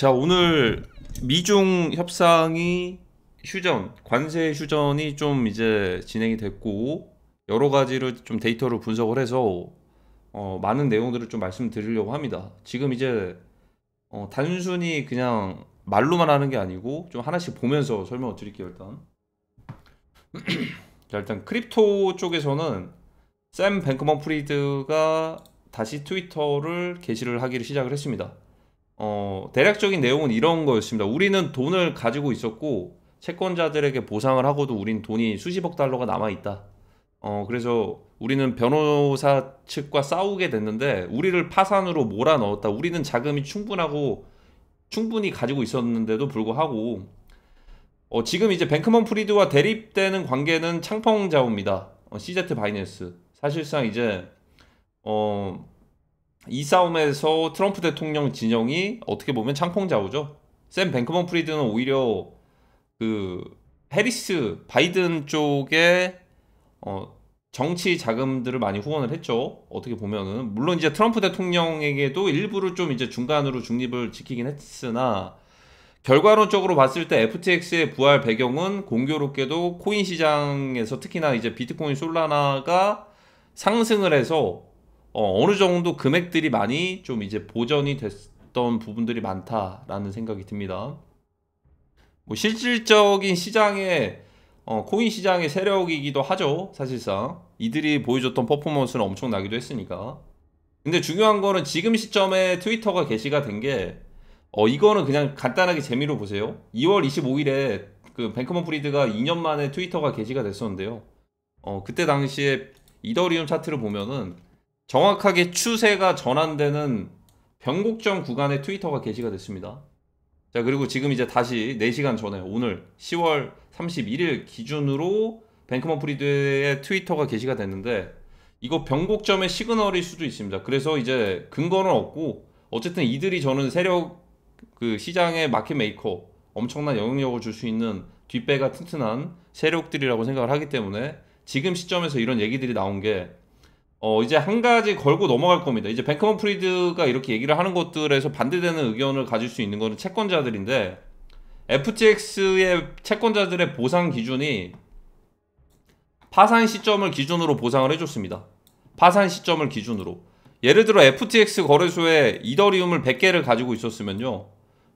자, 오늘 미중 협상이 관세 휴전이 좀 이제 진행이 됐고, 여러 가지를 좀 데이터를 분석을 해서 많은 내용들을 좀 말씀드리려고 합니다. 지금 이제 단순히 그냥 말로만 하는 게 아니고 좀 하나씩 보면서 설명을 드릴게요, 일단. 자, 일단 크립토 쪽에서는 샘 뱅크먼 프리드가 다시 트위터를 게시를 하기를 시작을 했습니다. 대략적인 내용은 이런 거였습니다. 우리는 돈을 가지고 있었고 채권자들에게 보상을 하고도 우린 돈이 수십억 달러가 남아있다. 그래서 우리는 변호사 측과 싸우게 됐는데 우리를 파산으로 몰아넣었다. 우리는 자금이 충분히 가지고 있었는데도 불구하고 지금 이제 뱅크먼 프리드와 대립되는 관계는 창펑자오입니다. CZ 바이낸스. 사실상 이제 이 싸움에서 트럼프 대통령 진영이 어떻게 보면 창펑자오죠. 샘 뱅크먼 프리드는 오히려 그 해리스 바이든 쪽에 정치 자금들을 많이 후원을 했죠. 어떻게 보면은 물론 이제 트럼프 대통령에게도 일부러 좀 이제 중간으로 중립을 지키긴 했으나 결과론적으로 봤을 때 FTX의 부활 배경은 공교롭게도 코인 시장에서 특히나 이제 비트코인 솔라나가 상승을 해서 어느 정도 금액들이 많이 좀 이제 보전이 됐던 부분들이 많다라는 생각이 듭니다. 뭐 실질적인 시장의 코인 시장의 세력이기도 하죠. 사실상 이들이 보여줬던 퍼포먼스는 엄청나기도 했으니까. 근데 중요한 거는 지금 시점에 트위터가 게시가 된 게 이거는 그냥 간단하게 재미로 보세요. 2월 25일에 그 뱅크먼 프리드가 2년 만에 트위터가 게시가 됐었는데요. 그때 당시에 이더리움 차트를 보면은 정확하게 추세가 전환되는 변곡점 구간에 트위터가 게시가 됐습니다. 자, 그리고 지금 이제 다시 4시간 전에 오늘 10월 31일 기준으로 뱅크먼 프리드의 트위터가 게시가 됐는데 이거 변곡점의 시그널일 수도 있습니다. 그래서 이제 근거는 없고 어쨌든 이들이 저는 세력 그 시장의 마켓 메이커 엄청난 영향력을 줄 수 있는 뒷배가 튼튼한 세력들이라고 생각을 하기 때문에 지금 시점에서 이런 얘기들이 나온 게 이제 한 가지 걸고 넘어갈 겁니다. 이제 뱅크먼 프리드가 이렇게 얘기를 하는 것들에서 반대되는 의견을 가질 수 있는 거는 채권자들인데 FTX의 채권자들의 보상 기준이 파산 시점을 기준으로 보상을 해줬습니다. 파산 시점을 기준으로. 예를 들어 FTX 거래소에 이더리움을 100개를 가지고 있었으면요.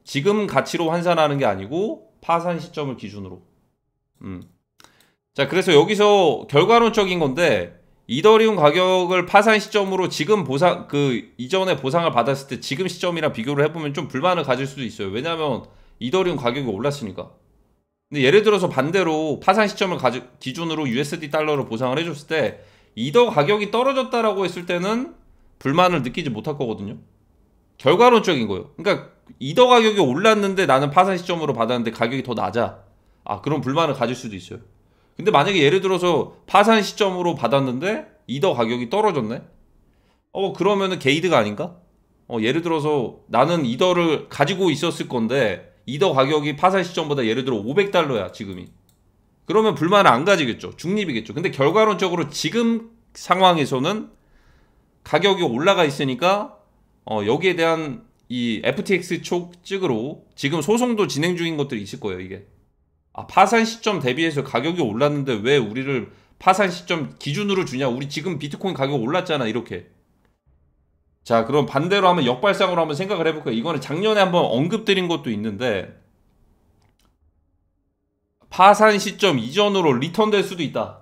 지금 가치로 환산하는 게 아니고 파산 시점을 기준으로. 자, 그래서 여기서 결과론적인 건데 이더리움 가격을 파산 시점으로 지금 이전에 보상을 받았을 때 지금 시점이랑 비교를 해보면 좀 불만을 가질 수도 있어요. 왜냐하면 이더리움 가격이 올랐으니까. 근데 예를 들어서 반대로 파산 시점을 기준으로 USD 달러로 보상을 해줬을 때 이더 가격이 떨어졌다라고 했을 때는 불만을 느끼지 못할 거거든요. 결과론적인 거예요. 그러니까 이더 가격이 올랐는데 나는 파산 시점으로 받았는데 가격이 더 낮아. 그럼 불만을 가질 수도 있어요. 근데 만약에 예를 들어서 파산 시점으로 받았는데 이더 가격이 떨어졌네? 그러면은 게이드가 아닌가? 예를 들어서 나는 이더를 가지고 있었을 건데 이더 가격이 파산 시점보다 예를 들어 500달러야 지금이. 그러면 불만을 안 가지겠죠. 중립이겠죠. 근데 결과론적으로 지금 상황에서는 가격이 올라가 있으니까 여기에 대한 이 FTX 측으로 지금 소송도 진행 중인 것들이 있을 거예요. 이게 파산 시점 대비해서 가격이 올랐는데 왜 우리를 파산 시점 기준으로 주냐? 우리 지금 비트코인 가격 올랐잖아. 이렇게. 자, 그럼 반대로 하면 역발상으로 한번 생각을 해볼까요? 이거는 작년에 한번 언급드린 것도 있는데 파산 시점 이전으로 리턴될 수도 있다.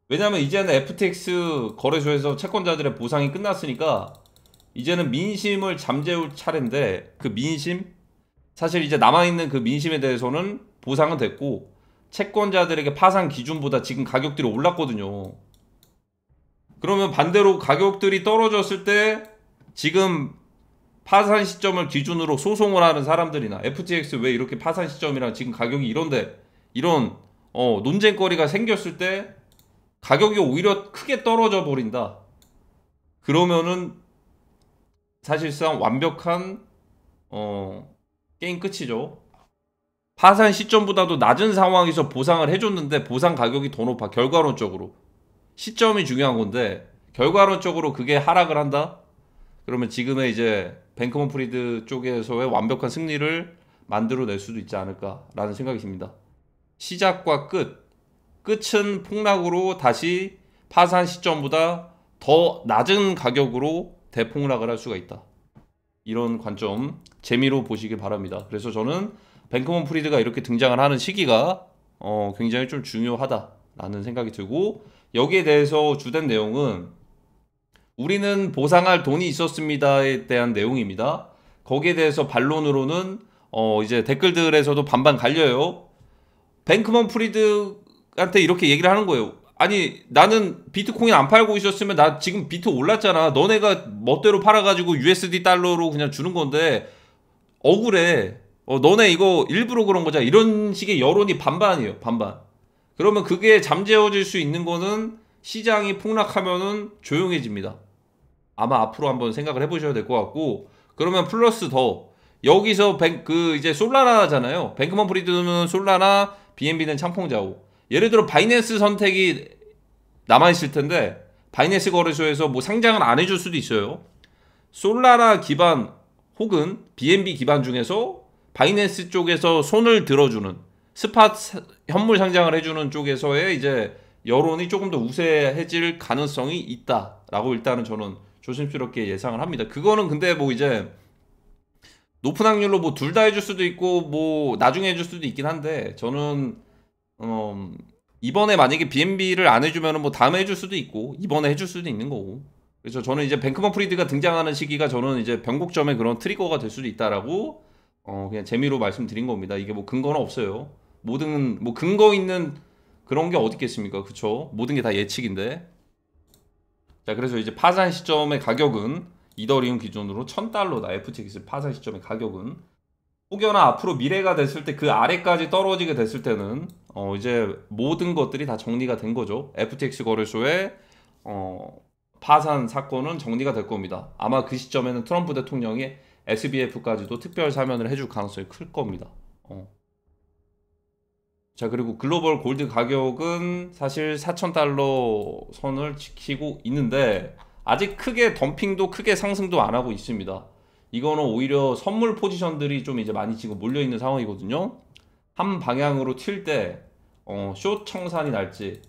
왜냐면 이제는 FTX 거래소에서 채권자들의 보상이 끝났으니까 이제는 민심을 잠재울 차례인데 그 민심? 사실 이제 남아있는 그 민심에 대해서는 보상은 됐고 채권자들에게 파산 기준보다 지금 가격들이 올랐거든요. 그러면 반대로 가격들이 떨어졌을 때 지금 파산 시점을 기준으로 소송을 하는 사람들이나 FTX 왜 이렇게 파산 시점이랑 지금 가격이 이런데 이런 논쟁거리가 생겼을 때 가격이 오히려 크게 떨어져 버린다. 그러면은 사실상 완벽한 게임 끝이죠. 파산 시점보다도 낮은 상황에서 보상을 해줬는데 보상 가격이 더 높아. 결과론적으로 시점이 중요한 건데 결과론적으로 그게 하락을 한다? 그러면 지금의 이제 뱅크먼 프리드 쪽에서의 완벽한 승리를 만들어낼 수도 있지 않을까라는 생각이 듭니다. 시작과 끝은 폭락으로 다시 파산 시점보다 더 낮은 가격으로 대폭락을 할 수가 있다. 이런 관점 재미로 보시길 바랍니다. 그래서 저는 뱅크먼 프리드가 이렇게 등장을 하는 시기가 굉장히 좀 중요하다라는 생각이 들고, 여기에 대해서 주된 내용은 우리는 보상할 돈이 있었습니다에 대한 내용입니다. 거기에 대해서 반론으로는 이제 댓글들에서도 반반 갈려요. 뱅크먼 프리드한테 이렇게 얘기를 하는 거예요. 아니, 나는 비트코인 안 팔고 있었으면 나 지금 비트 올랐잖아. 너네가 멋대로 팔아가지고 USD 달러로 그냥 주는 건데 억울해. 너네 이거 일부러 그런 거잖아. 이런 식의 여론이 반반이에요. 반반. 그러면 그게 잠재워질 수 있는 거는 시장이 폭락하면은 조용해집니다. 아마 앞으로 한번 생각을 해보셔야 될 것 같고, 그러면 플러스 더 여기서 이제 솔라나잖아요. 뱅크먼 프리드는 솔라나, BNB는 창펑자오. 예를 들어 바이낸스 선택이 남아있을 텐데 바이낸스 거래소에서 뭐 상장을 안 해줄 수도 있어요. 솔라나 기반 혹은 BNB 기반 중에서 바이낸스 쪽에서 손을 들어주는, 스팟 현물 상장을 해주는 쪽에서의 이제 여론이 조금 더 우세해질 가능성이 있다라고 일단은 저는 조심스럽게 예상을 합니다. 그거는 근데 뭐 이제 높은 확률로 뭐 둘 다 해줄 수도 있고 뭐 나중에 해줄 수도 있긴 한데, 저는 이번에 만약에 BNB를 안 해주면은 뭐 다음에 해줄 수도 있고 이번에 해줄 수도 있는 거고, 그래서 저는 이제 뱅크먼 프리드가 등장하는 시기가 저는 이제 변곡점의 그런 트리거가 될 수도 있다라고 그냥 재미로 말씀드린 겁니다. 이게 뭐 근거는 없어요. 모든 뭐 근거 있는 그런 게 어디 있겠습니까? 그쵸? 모든 게 다 예측인데. 자, 그래서 이제 파산 시점의 가격은 이더리움 기준으로 $1000다. FTX 파산 시점의 가격은 혹여나 앞으로 미래가 됐을 때 그 아래까지 떨어지게 됐을 때는 이제 모든 것들이 다 정리가 된 거죠. FTX 거래소의 파산 사건은 정리가 될 겁니다. 아마 그 시점에는 트럼프 대통령이 SBF까지도 특별 사면을 해줄 가능성이 클 겁니다. 자, 그리고 글로벌 골드 가격은 사실 $4000 선을 지키고 있는데 아직 크게 덤핑도 크게 상승도 안 하고 있습니다. 이거는 오히려 선물 포지션들이 좀 이제 많이 지금 몰려 있는 상황이거든요. 한 방향으로 튈 때 숏 청산이 날지,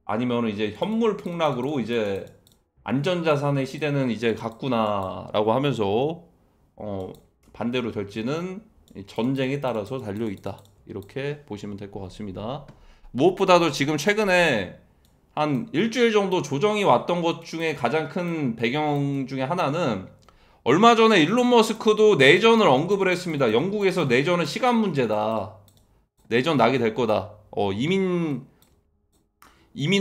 아니면 이제 현물 폭락으로 이제 안전자산의 시대는 이제 갔구나라고 하면서 반대로 될지는 전쟁에 따라서 달려 있다, 이렇게 보시면 될 것 같습니다. 무엇보다도 지금 최근에 한 일주일 정도 조정이 왔던 것 중에 가장 큰 배경 중에 하나는, 얼마 전에 일론 머스크도 내전을 언급을 했습니다. 영국에서 내전은 시간 문제다. 내전 나게 될 거다. 이민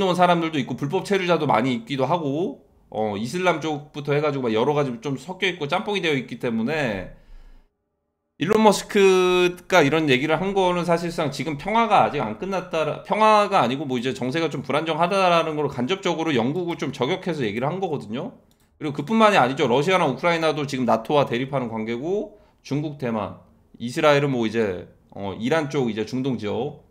온 사람들도 있고 불법 체류자도 많이 있기도 하고, 이슬람 쪽부터 해가지고 막 여러 가지 좀 섞여 있고 짬뽕이 되어 있기 때문에, 일론 머스크가 이런 얘기를 한 거는 사실상 지금 평화가 아직 안 끝났다, 평화가 아니고 뭐 이제 정세가 좀 불안정하다라는 걸 간접적으로 영국을 좀 저격해서 얘기를 한 거거든요. 그리고 그뿐만이 아니죠. 러시아나 우크라이나도 지금 나토와 대립하는 관계고, 중국, 대만, 이스라엘은 뭐 이제 이란 쪽 이제 중동 지역,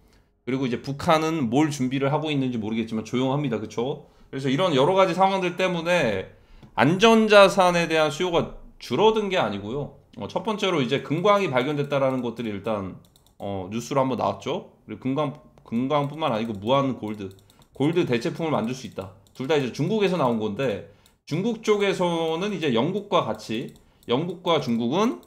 그리고 이제 북한은 뭘 준비를 하고 있는지 모르겠지만 조용합니다. 그쵸? 그래서 이런 여러 가지 상황들 때문에 안전자산에 대한 수요가 줄어든 게 아니고요. 첫 번째로 이제 금광이 발견됐다라는 것들이 일단 뉴스로 한번 나왔죠. 그리고 금광뿐만 아니고 무한 골드 대체품을 만들 수 있다. 둘 다 이제 중국에서 나온 건데, 중국 쪽에서는 이제 영국과 중국은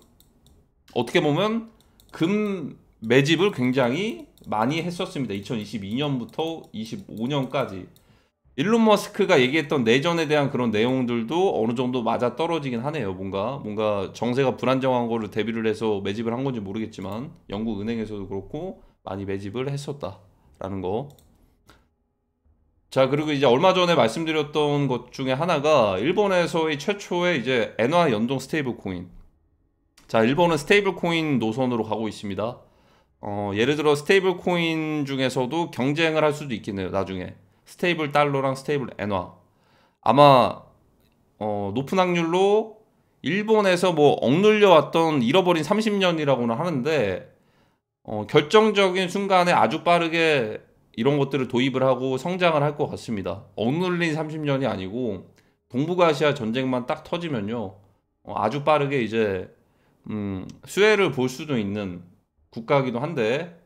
어떻게 보면 금 매집을 굉장히 많이 했었습니다. 2022년부터 25년까지. 일론 머스크가 얘기했던 내전에 대한 그런 내용들도 어느 정도 맞아 떨어지긴 하네요. 뭔가 정세가 불안정한 거를 대비를 해서 매집을 한 건지 모르겠지만 영국 은행에서도 그렇고 많이 매집을 했었다라는 거. 자, 그리고 이제 얼마 전에 말씀드렸던 것 중에 하나가 일본에서의 최초의 이제 엔화 연동 스테이블 코인. 자, 일본은 스테이블 코인 노선으로 가고 있습니다. 예를 들어 스테이블 코인 중에서도 경쟁을 할 수도 있겠네요. 나중에 스테이블 달러랑 스테이블 엔화. 아마 높은 확률로 일본에서 뭐 억눌려 왔던 잃어버린 30년이라고는 하는데, 결정적인 순간에 아주 빠르게 이런 것들을 도입을 하고 성장을 할 것 같습니다. 억눌린 30년이 아니고 동북아시아 전쟁만 딱 터지면요, 아주 빠르게 이제 수혜를 볼 수도 있는 국가이기도 한데,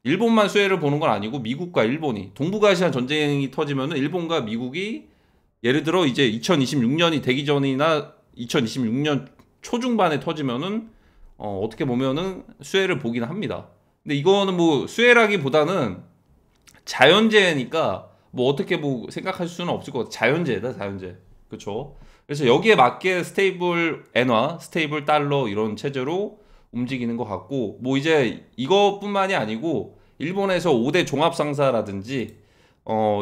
일본만 수혜를 보는 건 아니고 미국과 일본이, 동북아시아 전쟁이 터지면은 일본과 미국이 예를 들어 이제 2026년이 되기 전이나 2026년 초중반에 터지면은 어떻게 보면은 수혜를 보긴 합니다. 근데 이거는 뭐 수혜라기보다는 자연재해니까 뭐 어떻게 뭐 생각할 수는 없을 것 같아요. 자연재해다, 자연재해. 그렇죠? 그래서 여기에 맞게 스테이블 엔화, 스테이블 달러 이런 체제로 움직이는 것 같고, 뭐 이제 이것뿐만이 아니고 일본에서 5대 종합상사라든지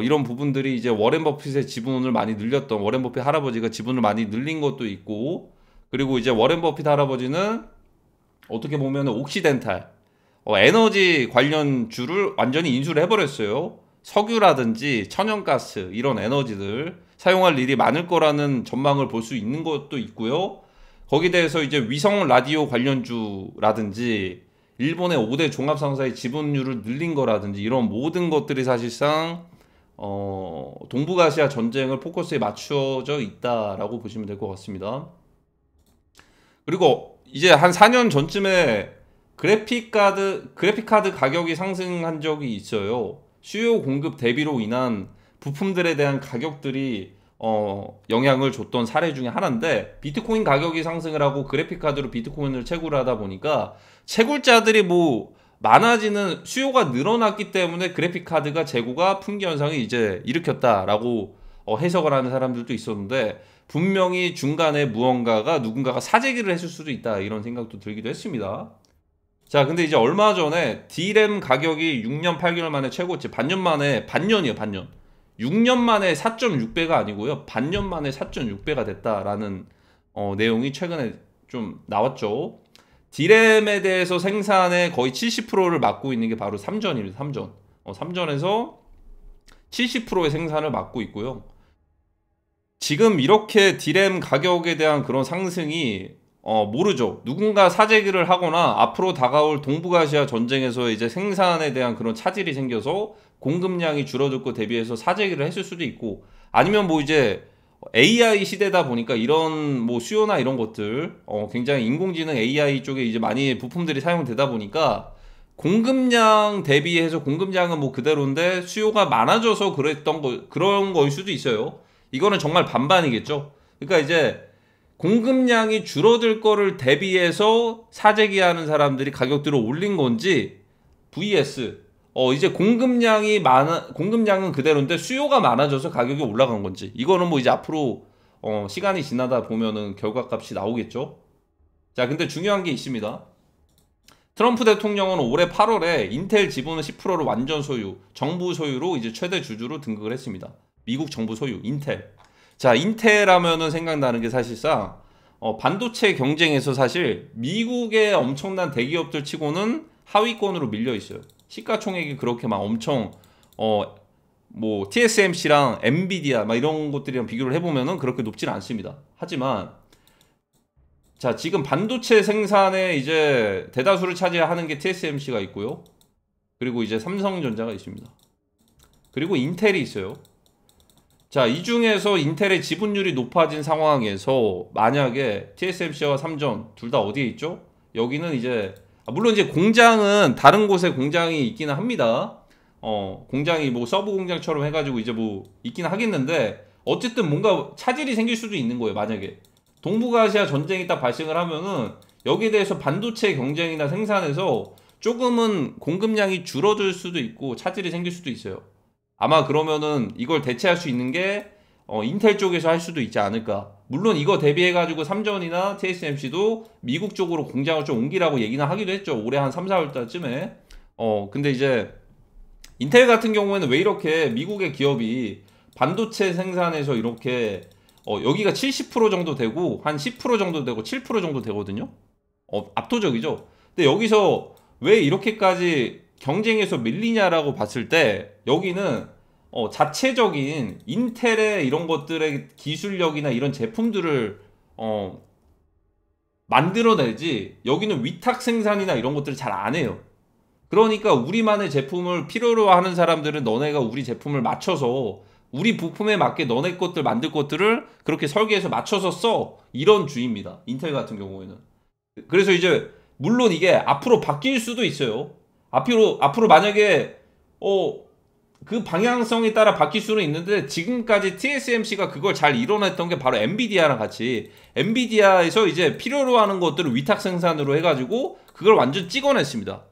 이런 부분들이 이제 워렌 버핏의 지분을 많이 늘렸던, 워렌 버핏 할아버지가 지분을 많이 늘린 것도 있고, 그리고 이제 워렌 버핏 할아버지는 어떻게 보면 옥시덴탈 에너지 관련주를 완전히 인수를 해버렸어요. 석유라든지 천연가스 이런 에너지들 사용할 일이 많을 거라는 전망을 볼 수 있는 것도 있고요. 거기에 대해서 이제 위성 라디오 관련주라든지 일본의 5대 종합상사의 지분율을 늘린 거라든지 이런 모든 것들이 사실상 동북아시아 전쟁을 포커스에 맞춰져 있다라고 보시면 될 것 같습니다. 그리고 이제 한 4년 전쯤에 그래픽카드 가격이 상승한 적이 있어요. 수요 공급 대비로 인한 부품들에 대한 가격들이 영향을 줬던 사례 중에 하나인데, 비트코인 가격이 상승을 하고 그래픽카드로 비트코인을 채굴 하다 보니까 채굴자들이 뭐 많아지는, 수요가 늘어났기 때문에 그래픽카드가 재고가 품귀 현상을 이제 일으켰다라고 해석을 하는 사람들도 있었는데, 분명히 중간에 무언가가 누군가가 사재기를 했을 수도 있다 이런 생각도 들기도 했습니다. 자, 근데 이제 얼마 전에 D램 가격이 6년 8개월 만에 최고치, 반년 만에, 반년이에요, 반년. 6년 만에 4.6배가 아니고요, 반년 만에 4.6배가 됐다라는 내용이 최근에 좀 나왔죠. D램에 대해서 생산의 거의 70%를 맡고 있는 게 바로 삼전입니다. 삼전. 삼전에서 70%의 생산을 맡고 있고요. 지금 이렇게 D램 가격에 대한 그런 상승이 모르죠. 누군가 사재기를 하거나 앞으로 다가올 동북아시아 전쟁에서 이제 생산에 대한 그런 차질이 생겨서 공급량이 줄어들 거 대비해서 사재기를 했을 수도 있고, 아니면 뭐 이제 AI 시대다 보니까 이런 뭐 수요나 이런 것들 굉장히 인공지능 AI 쪽에 이제 많이 부품들이 사용되다 보니까 공급량 대비해서, 공급량은 뭐 그대로인데 수요가 많아져서 그런 거일 수도 있어요. 이거는 정말 반반이겠죠. 그러니까 이제 공급량이 줄어들 거를 대비해서 사재기하는 사람들이 가격들을 올린 건지, vs 이제 공급량은 그대로인데 수요가 많아져서 가격이 올라간 건지, 이거는 뭐 이제 앞으로 시간이 지나다 보면은 결과값이 나오겠죠. 자, 근데 중요한 게 있습니다. 트럼프 대통령은 올해 8월에 인텔 지분을 10%를 완전 소유, 정부 소유로 이제 최대 주주로 등극을 했습니다. 미국 정부 소유, 인텔. 자, 인텔 하면은 생각나는 게 사실상 반도체 경쟁에서 사실 미국의 엄청난 대기업들 치고는 하위권으로 밀려 있어요. 시가총액이 그렇게 막 엄청 뭐 TSMC랑 엔비디아 막 이런 것들이랑 비교를 해보면은 그렇게 높지는 않습니다. 하지만 자, 지금 반도체 생산에 이제 대다수를 차지하는 게 TSMC가 있고요. 그리고 이제 삼성전자가 있습니다. 그리고 인텔이 있어요. 자, 이 중에서 인텔의 지분율이 높아진 상황에서 만약에 TSMC와 삼전 둘 다 어디에 있죠? 여기는 이제 물론 이제 공장은 다른 곳에 공장이 있기는 합니다. 공장이 뭐 서브 공장처럼 해가지고 이제 뭐 있기는 하겠는데, 어쨌든 뭔가 차질이 생길 수도 있는 거예요. 만약에 동북아시아 전쟁이 딱 발생을 하면은 여기에 대해서 반도체 경쟁이나 생산에서 조금은 공급량이 줄어들 수도 있고 차질이 생길 수도 있어요. 아마 그러면은 이걸 대체할 수 있는 게 인텔 쪽에서 할 수도 있지 않을까. 물론 이거 대비해가지고 삼전이나 TSMC도 미국 쪽으로 공장을 좀 옮기라고 얘기는 하기도 했죠. 올해 한 3, 4월 달쯤에. 근데 이제 인텔 같은 경우에는 왜 이렇게 미국의 기업이 반도체 생산에서 이렇게 여기가 70% 정도 되고 한 10% 정도 되고 7% 정도 되거든요. 압도적이죠. 근데 여기서 왜 이렇게까지 경쟁에서 밀리냐라고 봤을 때, 여기는 자체적인 인텔의 이런 것들의 기술력이나 이런 제품들을 만들어내지, 여기는 위탁 생산이나 이런 것들을 잘 안 해요. 그러니까 우리만의 제품을 필요로 하는 사람들은 너네가 우리 제품을 맞춰서 우리 부품에 맞게 너네 것들 만들 것들을 그렇게 설계해서 맞춰서 써. 이런 주의입니다. 인텔 같은 경우에는. 그래서 이제 물론 이게 앞으로 바뀔 수도 있어요. 앞으로 만약에 그 방향성에 따라 바뀔 수는 있는데 지금까지 TSMC가 그걸 잘 이뤄냈던 게 바로 엔비디아랑 같이 엔비디아에서 이제 필요로 하는 것들을 위탁 생산으로 해가지고 그걸 완전 찍어냈습니다.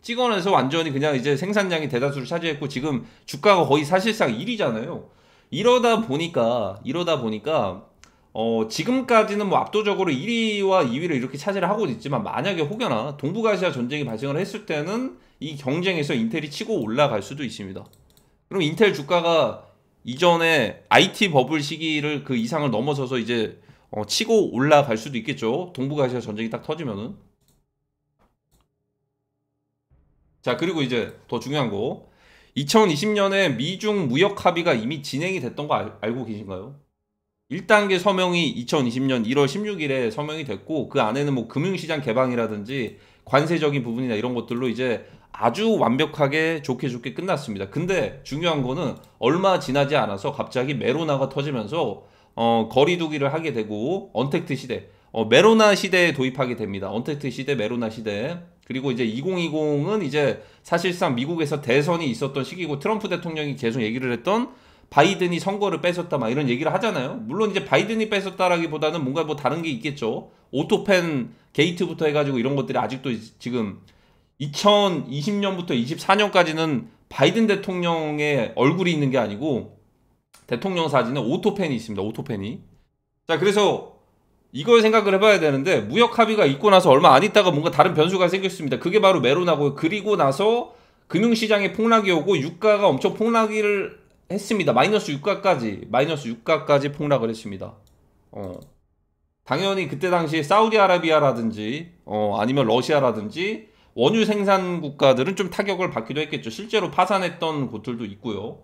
찍어내서 완전히 그냥 이제 생산량이 대다수를 차지했고 지금 주가가 거의 사실상 1위잖아요. 이러다 보니까 지금까지는 뭐 압도적으로 1위와 2위를 이렇게 차지를 하고 있지만 만약에 혹여나 동북아시아 전쟁이 발생을 했을 때는 이 경쟁에서 인텔이 치고 올라갈 수도 있습니다. 그럼 인텔 주가가 이전에 IT 버블 시기를 그 이상을 넘어서서 이제 치고 올라갈 수도 있겠죠. 동북아시아 전쟁이 딱 터지면은. 자, 그리고 이제 더 중요한 거 2020년에 미중 무역 합의가 이미 진행이 됐던 거 알고 계신가요? 1단계 서명이 2020년 1월 16일에 서명이 됐고 그 안에는 뭐 금융시장 개방이라든지 관세적인 부분이나 이런 것들로 이제 아주 완벽하게 좋게 끝났습니다. 근데 중요한 거는 얼마 지나지 않아서 갑자기 메로나가 터지면서 거리두기를 하게 되고 언택트 시대, 메로나 시대에 도입하게 됩니다. 언택트 시대, 메로나 시대. 그리고 이제 2020은 이제 사실상 미국에서 대선이 있었던 시기고 트럼프 대통령이 계속 얘기를 했던 바이든이 선거를 뺏었다 막 이런 얘기를 하잖아요. 물론 이제 바이든이 뺏었다라기보다는 뭔가 뭐 다른 게 있겠죠. 오토펜 게이트부터 해가지고 이런 것들이 아직도 지금 2020년부터 24년까지는 바이든 대통령의 얼굴이 있는 게 아니고 대통령 사진에 오토펜이 있습니다. 오토펜이. 자, 그래서 이걸 생각을 해봐야 되는데 무역 합의가 있고 나서 얼마 안 있다가 뭔가 다른 변수가 생겼습니다. 그게 바로 메로나고요. 그리고 나서 금융시장에 폭락이 오고 유가가 엄청 폭락을 했습니다. 마이너스 유가까지 폭락을 했습니다. 당연히 그때 당시에 사우디아라비아라든지 아니면 러시아라든지 원유 생산 국가들은 좀 타격을 받기도 했겠죠. 실제로 파산했던 곳들도 있고요.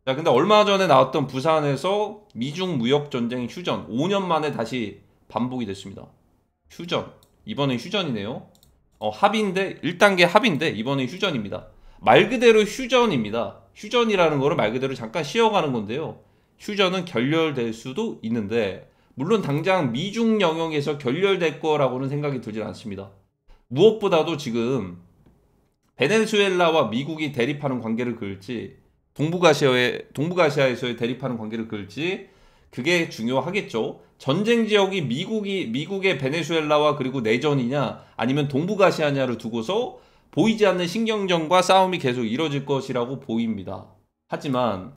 자, 근데 얼마 전에 나왔던 부산에서 미중 무역 전쟁 휴전 5년 만에 다시 반복이 됐습니다. 휴전. 이번엔 휴전이네요. 합의인데 1단계 합의인데 이번엔 휴전입니다. 말 그대로 휴전입니다. 휴전이라는 거를 말 그대로 잠깐 쉬어가는 건데요. 휴전은 결렬될 수도 있는데 물론 당장 미중 영역에서 결렬될 거라고는 생각이 들진 않습니다. 무엇보다도 지금 베네수엘라와 미국이 대립하는 관계를 그을지 동북아시아에서의 대립하는 관계를 그을지 그게 중요하겠죠. 전쟁 지역이 미국의 베네수엘라와 그리고 내전이냐 아니면 동북아시아냐를 두고서 보이지 않는 신경전과 싸움이 계속 이뤄질 것이라고 보입니다. 하지만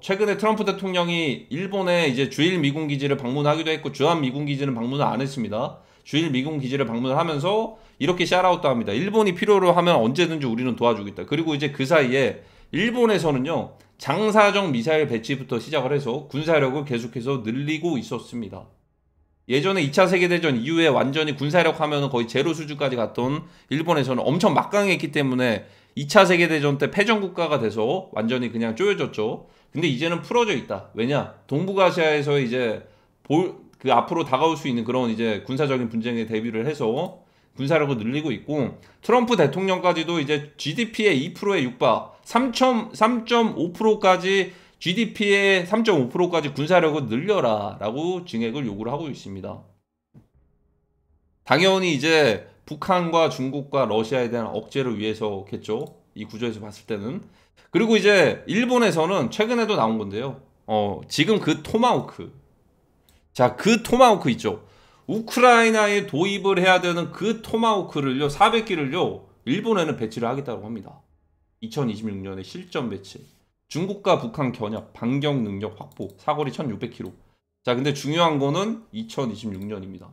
최근에 트럼프 대통령이 일본에 이제 주일 미군 기지를 방문하기도 했고 주한 미군 기지는 방문을 안 했습니다. 주일 미군 기지를 방문을 하면서 이렇게 샤라웃도 합니다. 일본이 필요로 하면 언제든지 우리는 도와주겠다. 그리고 이제 그 사이에 일본에서는요 장사정 미사일 배치부터 시작을 해서 군사력을 계속해서 늘리고 있었습니다. 예전에 2차 세계대전 이후에 완전히 군사력 하면 거의 제로 수준까지 갔던 일본에서는 엄청 막강했기 때문에 2차 세계대전 때 패전국가가 돼서 완전히 그냥 쪼여졌죠. 근데 이제는 풀어져 있다. 왜냐? 동북아시아에서 이제 그 앞으로 다가올 수 있는 그런 이제 군사적인 분쟁에 대비를 해서 군사력을 늘리고 있고 트럼프 대통령까지도 이제 GDP의 2%에 육박 3.5%까지 GDP의 3.5%까지 군사력을 늘려라 라고 증액을 요구를 하고 있습니다. 당연히 이제 북한과 중국과 러시아에 대한 억제를 위해서겠죠. 이 구조에서 봤을 때는. 그리고 이제 일본에서는 최근에도 나온 건데요. 지금 그 토마호크. 자, 그 토마호크 있죠. 우크라이나에 도입을 해야 되는 그 토마호크를요, 400기를요, 일본에는 배치를 하겠다고 합니다. 2026년에 실전 배치. 중국과 북한 견협, 반경 능력 확보, 사거리 1600km. 자, 근데 중요한 거는 2026년입니다.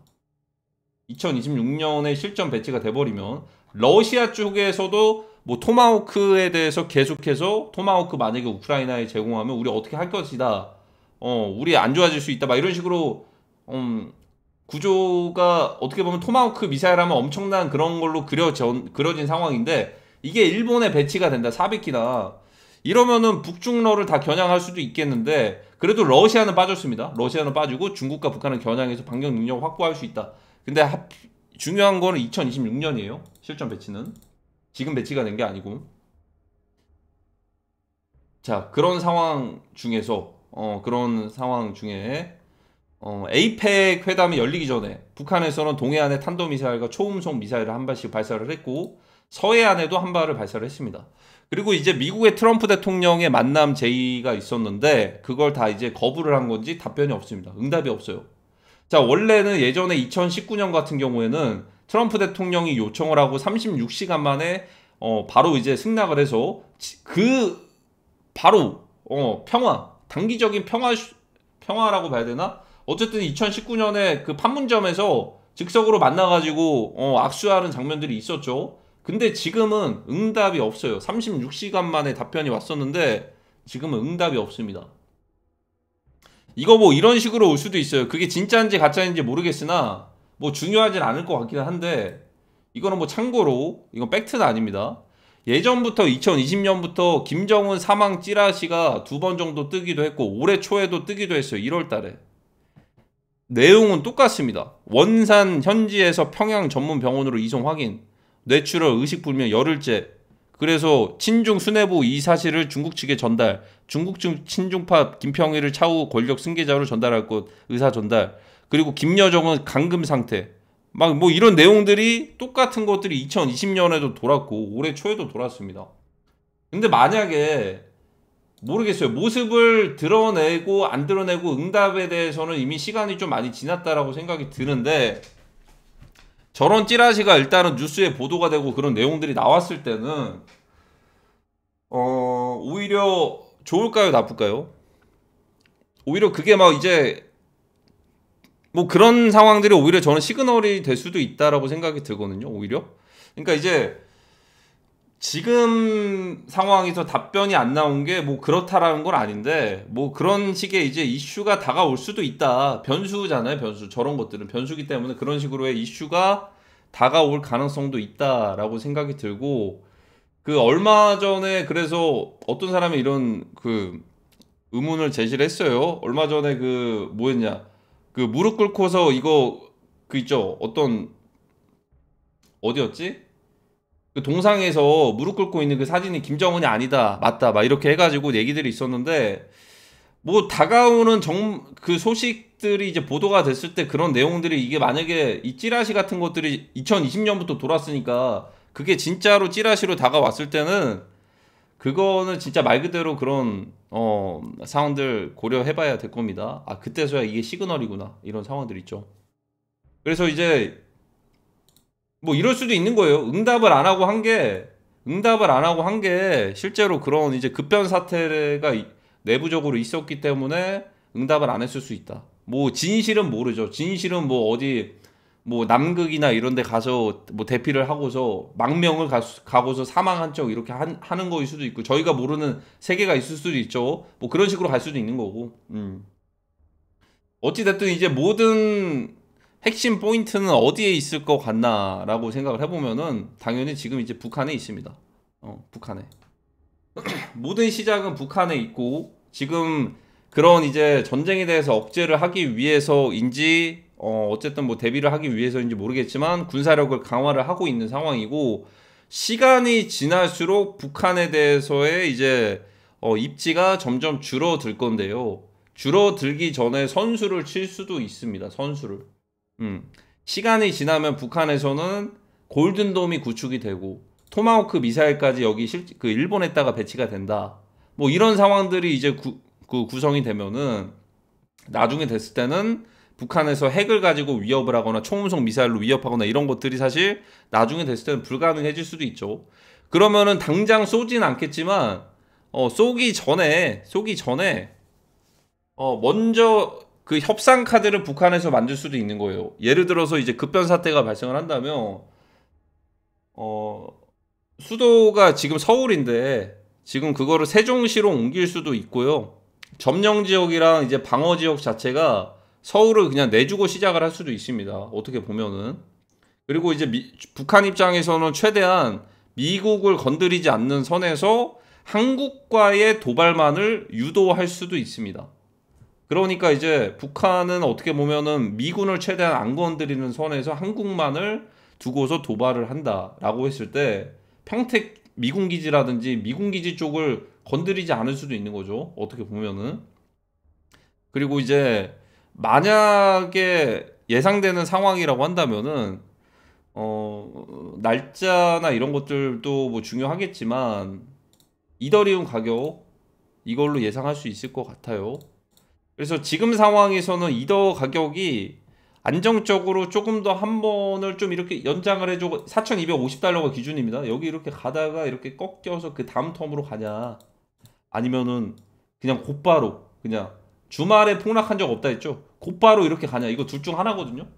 2026년에 실전 배치가 돼버리면 러시아 쪽에서도 뭐 토마호크에 대해서 계속해서 토마호크 만약에 우크라이나에 제공하면 우리 어떻게 할 것이다. 우리 안 좋아질 수 있다. 막 이런 식으로 구조가 어떻게 보면 토마호크 미사일 하면 엄청난 그런 걸로 그려진 상황인데 이게 일본에 배치가 된다. 400기나. 이러면은 북중러를 다 겨냥할 수도 있겠는데 그래도 러시아는 빠졌습니다. 러시아는 빠지고 중국과 북한은 겨냥해서 반경 능력을 확보할 수 있다. 근데 중요한 거는 2026년이에요. 실전 배치는. 지금 배치가 된 게 아니고. 자, 그런 상황 중에서 그런 상황 중에 에이펙 회담이 열리기 전에 북한에서는 동해안에 탄도미사일과 초음속 미사일을 한 발씩 발사를 했고 서해안에도 한 발을 발사를 했습니다. 그리고 이제 미국의 트럼프 대통령의 만남 제의가 있었는데 그걸 다 이제 거부를 한 건지 답변이 없습니다. 응답이 없어요. 자, 원래는 예전에 2019년 같은 경우에는 트럼프 대통령이 요청을 하고 36시간 만에 바로 이제 승낙을 해서 바로 단기적인 평화라고 봐야 되나? 어쨌든 2019년에 그 판문점에서 즉석으로 만나가지고 악수하는 장면들이 있었죠. 근데 지금은 응답이 없어요. 36시간 만에 답변이 왔었는데 지금은 응답이 없습니다. 이거 뭐 이런 식으로 올 수도 있어요. 그게 진짜인지 가짜인지 모르겠으나 뭐 중요하진 않을 것 같기는 한데 이거는 뭐 참고로 이건 팩트는 아닙니다. 예전부터 2020년부터 김정은 사망 찌라시가 2번 정도 뜨기도 했고 올해 초에도 뜨기도 했어요. 1월 달에. 내용은 똑같습니다. 원산 현지에서 평양 전문 병원으로 이송 확인. 뇌출혈, 의식불명, 열흘째. 그래서 친중 수뇌부 이 사실을 중국 측에 전달. 중국 측 친중파 김평일을 차후 권력 승계자로 전달할 것 의사 전달. 그리고 김여정은 감금 상태. 막 뭐 이런 내용들이 똑같은 것들이 2020년에도 돌았고 올해 초에도 돌았습니다. 근데 만약에 모르겠어요. 모습을 드러내고 안 드러내고 응답에 대해서는 이미 시간이 좀 많이 지났다라고 생각이 드는데 저런 찌라시가 일단은 뉴스에 보도가 되고 그런 내용들이 나왔을 때는 오히려 좋을까요, 나쁠까요? 오히려 그게 막 이제 뭐 그런 상황들이 오히려 저는 시그널이 될 수도 있다라고 생각이 들거든요. 오히려. 그러니까 이제 지금 상황에서 답변이 안 나온 게 뭐 그렇다라는 건 아닌데 뭐 그런 식의 이제 이슈가 다가올 수도 있다. 변수잖아요, 변수. 저런 것들은 변수기 때문에 그런 식으로의 이슈가 다가올 가능성도 있다라고 생각이 들고 그 얼마 전에 그래서 어떤 사람이 이런 그 의문을 제시를 했어요. 얼마 전에 그 뭐였냐? 그 무릎 꿇고서 이거 그 있죠. 어떤 어디였지? 그 동상에서 무릎 꿇고 있는 그 사진이 김정은이 아니다. 맞다. 막 이렇게 해가지고 얘기들이 있었는데 뭐 다가오는 그 소식들이 이제 보도가 됐을 때 그런 내용들이 이게 만약에 이 찌라시 같은 것들이 2020년부터 돌았으니까 그게 진짜로 찌라시로 다가왔을 때는 그거는 진짜 말 그대로 그런 상황들 고려해봐야 될 겁니다. 아, 그때서야 이게 시그널이구나 이런 상황들 있죠. 그래서 이제 뭐 이럴 수도 있는 거예요. 응답을 안 하고 한 게 실제로 그런 이제 급변 사태가 내부적으로 있었기 때문에 응답을 안 했을 수 있다. 뭐 진실은 모르죠. 진실은 뭐 어디 뭐 남극이나 이런 데 가서 뭐 대피를 하고서 망명을 가고서 사망한 척 이렇게 하는 거일 수도 있고 저희가 모르는 세계가 있을 수도 있죠. 뭐 그런 식으로 갈 수도 있는 거고. 어찌됐든 이제 모든 핵심 포인트는 어디에 있을 것 같나라고 생각을 해보면은 당연히 지금 이제 북한에 있습니다. 북한에. 모든 시작은 북한에 있고 지금 그런 이제 전쟁에 대해서 억제를 하기 위해서인지 어쨌든 뭐 대비를 하기 위해서인지 모르겠지만 군사력을 강화를 하고 있는 상황이고 시간이 지날수록 북한에 대해서의 이제 입지가 점점 줄어들 건데요. 줄어들기 전에 선수를 칠 수도 있습니다. 선수를. 시간이 지나면 북한에서는 골든돔이 구축이 되고 토마호크 미사일까지 여기 그 일본에다가 배치가 된다. 뭐 이런 상황들이 이제 구성이 되면은 나중에 됐을 때는 북한에서 핵을 가지고 위협을 하거나 초음속 미사일로 위협하거나 이런 것들이 사실 나중에 됐을 때는 불가능해질 수도 있죠. 그러면은 당장 쏘진 않겠지만 쏘기 전에 먼저 그 협상 카드를 북한에서 만들 수도 있는 거예요. 예를 들어서 이제 급변 사태가 발생을 한다면 수도가 지금 서울인데 지금 그거를 세종시로 옮길 수도 있고요. 점령 지역이랑 이제 방어 지역 자체가 서울을 그냥 내주고 시작을 할 수도 있습니다. 어떻게 보면은. 그리고 이제 북한 입장에서는 최대한 미국을 건드리지 않는 선에서 한국과의 도발만을 유도할 수도 있습니다. 그러니까 이제 북한은 어떻게 보면은 미군을 최대한 안 건드리는 선에서 한국만을 두고서 도발을 한다라고 했을 때 평택 미군 기지라든지 미군 기지 쪽을 건드리지 않을 수도 있는 거죠. 어떻게 보면은. 그리고 이제 만약에 예상되는 상황이라고 한다면은 날짜나 이런 것들도 뭐 중요하겠지만 이더리움 가격 이걸로 예상할 수 있을 것 같아요. 그래서 지금 상황에서는 이더 가격이 안정적으로 조금 더 한 번을 좀 이렇게 연장을 해주고 4,250달러가 기준입니다. 여기 이렇게 가다가 이렇게 꺾여서 그 다음 텀으로 가냐, 아니면은 그냥 곧바로 그냥 주말에 폭락한 적 없다 했죠. 곧바로 이렇게 가냐, 이거 둘 중 하나거든요.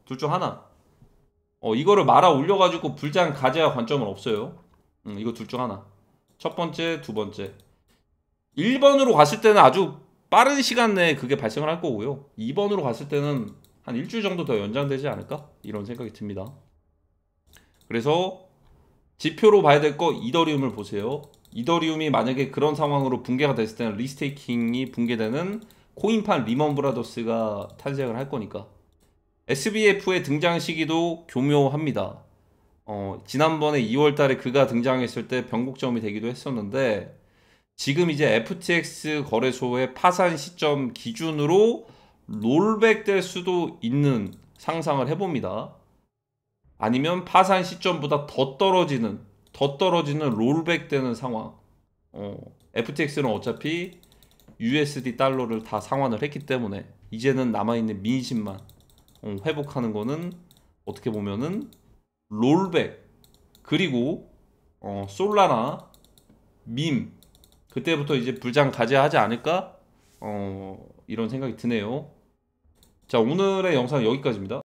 둘 중 하나. 이거를 말아 올려가지고 불장 가져야 관점은 없어요. 이거 둘 중 하나. 첫 번째, 두 번째. 1번으로 갔을 때는 아주 빠른 시간 내에 그게 발생을 할 거고요. 2번으로 갔을 때는 한 일주일 정도 더 연장되지 않을까? 이런 생각이 듭니다. 그래서 지표로 봐야 될 거 이더리움을 보세요. 이더리움이 만약에 그런 상황으로 붕괴가 됐을 때는 리스테이킹이 붕괴되는 코인판 리먼 브라더스가 탄생을 할 거니까. SBF의 등장 시기도 교묘합니다. 지난번에 2월 달에 그가 등장했을 때 변곡점이 되기도 했었는데, 지금 이제 FTX 거래소의 파산 시점 기준으로 롤백 될 수도 있는 상상을 해봅니다. 아니면 파산 시점보다 더 떨어지는 롤백 되는 상황. FTX는 어차피 USD 달러를 다 상환을 했기 때문에 이제는 남아있는 민심만 회복하는 거는 어떻게 보면은 롤백, 그리고 솔라나 밈, 그때부터 이제 불장 가져야 하지 않을까? 이런 생각이 드네요. 자, 오늘의 영상 여기까지입니다.